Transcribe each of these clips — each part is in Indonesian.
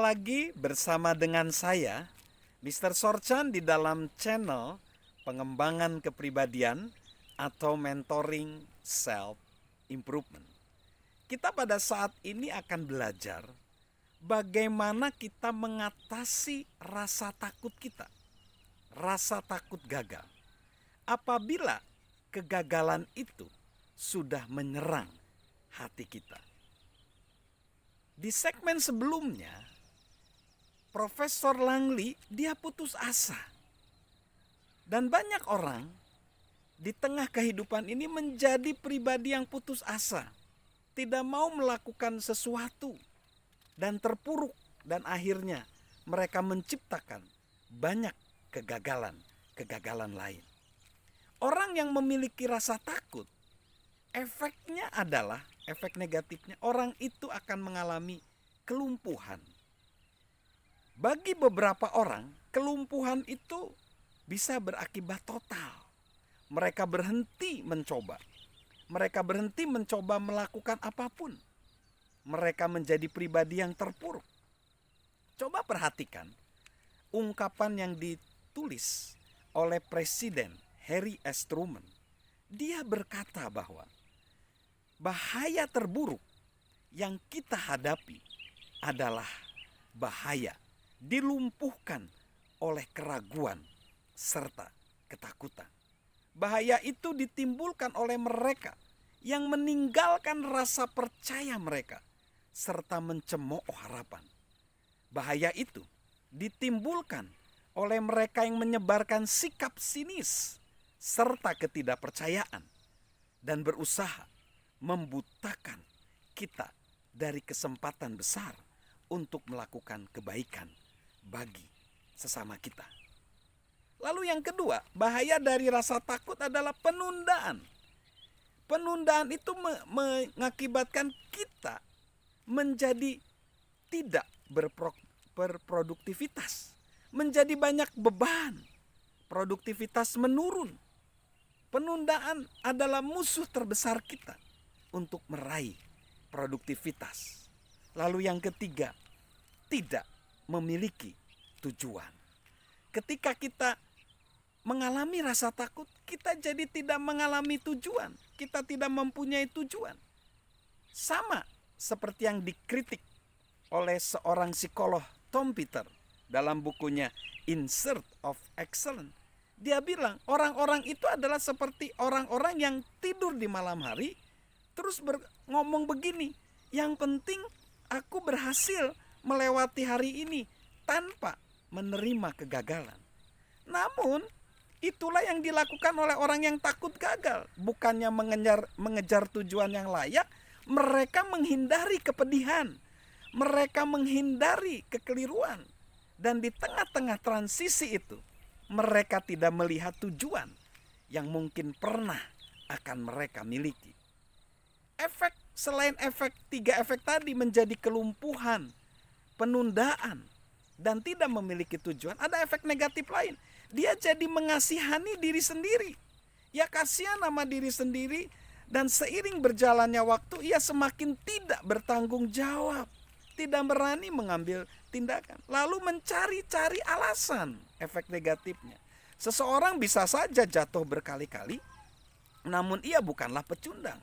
lagi bersama dengan saya, Mr. Sorchan, di dalam channel pengembangan kepribadian atau mentoring self improvement. Kita pada saat ini akan belajar bagaimana kita mengatasi rasa takut kita, rasa takut gagal. Apabila kegagalan itu sudah menyerang hati kita. Di segmen sebelumnya, Profesor Langley dia putus asa. Dan banyak orang di tengah kehidupan ini menjadi pribadi yang putus asa. Tidak mau melakukan sesuatu dan terpuruk. Dan akhirnya mereka menciptakan banyak kegagalan lain. Orang yang memiliki rasa takut, efeknya adalah, efek negatifnya, orang itu akan mengalami kelumpuhan. Bagi beberapa orang, kelumpuhan itu bisa berakibat total. Mereka berhenti mencoba. Mereka berhenti mencoba melakukan apapun. Mereka menjadi pribadi yang terpuruk. Coba perhatikan ungkapan yang ditulis oleh Presiden Harry S. Truman. Dia berkata bahwa bahaya terburuk yang kita hadapi adalah bahaya dilumpuhkan oleh keraguan serta ketakutan. Bahaya itu ditimbulkan oleh mereka yang meninggalkan rasa percaya mereka serta mencemooh harapan. Bahaya itu ditimbulkan oleh mereka yang menyebarkan sikap sinis serta ketidakpercayaan dan berusaha membutakan kita dari kesempatan besar untuk melakukan kebaikan bagi sesama kita. Lalu yang kedua, bahaya dari rasa takut adalah penundaan. Penundaan itu mengakibatkan kita menjadi tidak berproduktivitas, menjadi banyak beban, produktivitas menurun. Penundaan adalah musuh terbesar kita untuk meraih produktivitas. Lalu yang ketiga, tidak memiliki tujuan. Ketika kita mengalami rasa takut, kita jadi tidak mengalami tujuan. Kita tidak mempunyai tujuan. Sama seperti yang dikritik oleh seorang psikolog Tom Peter dalam bukunya In Search of Excellence. Dia bilang orang-orang itu adalah seperti orang-orang yang tidur di malam hari terus ngomong begini, yang penting aku berhasil melewati hari ini tanpa menerima kegagalan. Namun itulah yang dilakukan oleh orang yang takut gagal. Bukannya mengejar tujuan yang layak, mereka menghindari kepedihan. Mereka menghindari kekeliruan. Dan di tengah-tengah transisi itu, mereka tidak melihat tujuan yang mungkin pernah akan mereka miliki. Efek selain tiga efek tadi menjadi kelumpuhan, penundaan, dan tidak memiliki tujuan, ada efek negatif lain. Dia jadi mengasihani diri sendiri. Ya kasihan sama diri sendiri, dan seiring berjalannya waktu ia semakin tidak bertanggung jawab, tidak berani mengambil tindakan, lalu mencari-cari alasan. Efek negatifnya, seseorang bisa saja jatuh berkali-kali, namun ia bukanlah pecundang.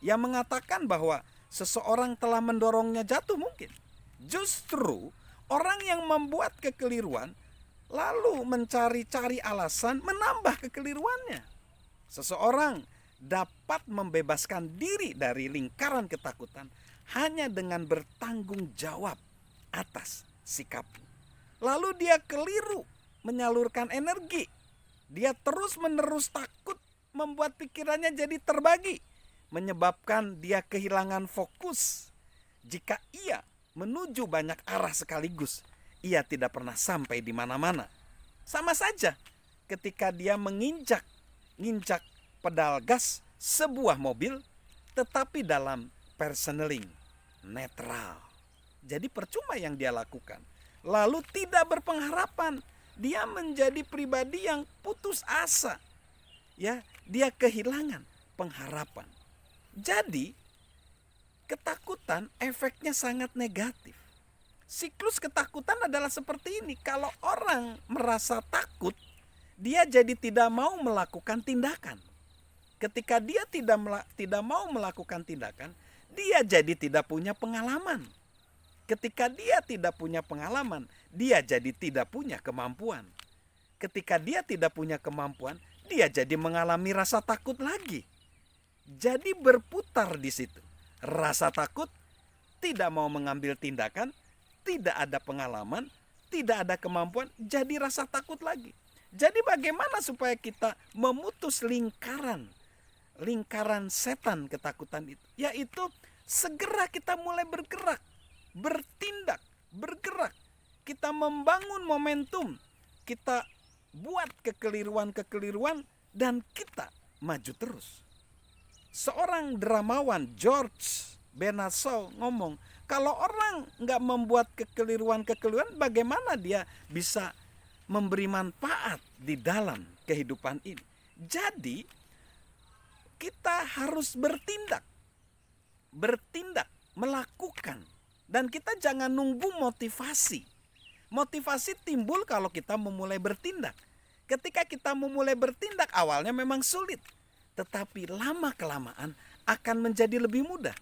Ia mengatakan bahwa seseorang telah mendorongnya jatuh mungkin. Justru orang yang membuat kekeliruan lalu mencari-cari alasan menambah kekeliruannya. Seseorang dapat membebaskan diri dari lingkaran ketakutan hanya dengan bertanggung jawab atas sikapnya. Lalu dia keliru menyalurkan energi. Dia terus-menerus takut membuat pikirannya jadi terbagi, menyebabkan dia kehilangan fokus. Jika ia menuju banyak arah sekaligus, ia tidak pernah sampai di mana-mana. Sama saja ketika dia menginjak pedal gas sebuah mobil, tetapi dalam personeling netral. Jadi percuma yang dia lakukan. Lalu tidak berpengharapan. Dia menjadi pribadi yang putus asa. Ya, dia kehilangan pengharapan. Jadi ketakutan efeknya sangat negatif. Siklus ketakutan adalah seperti ini. Kalau orang merasa takut, dia jadi tidak mau melakukan tindakan. Ketika dia tidak mau melakukan tindakan, dia jadi tidak punya pengalaman. Ketika dia tidak punya pengalaman, dia jadi tidak punya kemampuan. Ketika dia tidak punya kemampuan, dia jadi mengalami rasa takut lagi. Jadi berputar di situ. Rasa takut, tidak mau mengambil tindakan, tidak ada pengalaman, tidak ada kemampuan, jadi rasa takut lagi. Jadi bagaimana supaya kita memutus lingkaran setan ketakutan itu? Yaitu segera kita mulai bergerak, bertindak, bergerak. Kita membangun momentum, kita buat kekeliruan-kekeliruan dan kita maju terus. Seorang dramawan George Bernard Shaw ngomong, kalau orang nggak membuat kekeliruan-kekeliruan, bagaimana dia bisa memberi manfaat di dalam kehidupan ini? Jadi kita harus bertindak, melakukan. Dan kita jangan nunggu motivasi. Motivasi timbul kalau kita memulai bertindak. Ketika kita memulai bertindak, awalnya memang sulit. Tetapi lama-kelamaan akan menjadi lebih mudah.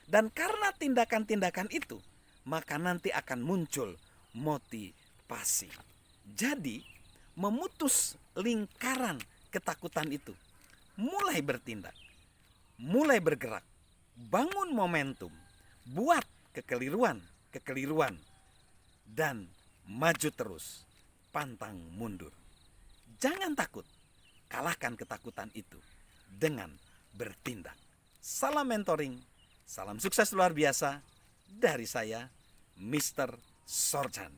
Dan karena tindakan-tindakan itu, maka nanti akan muncul motivasi. Jadi, memutus lingkaran ketakutan itu, mulai bertindak, mulai bergerak, bangun momentum, buat kekeliruan, dan maju terus, pantang mundur. Jangan takut, kalahkan ketakutan itu dengan bertindak. Salam mentoring. Salam sukses luar biasa dari saya, Mr. Sorjan.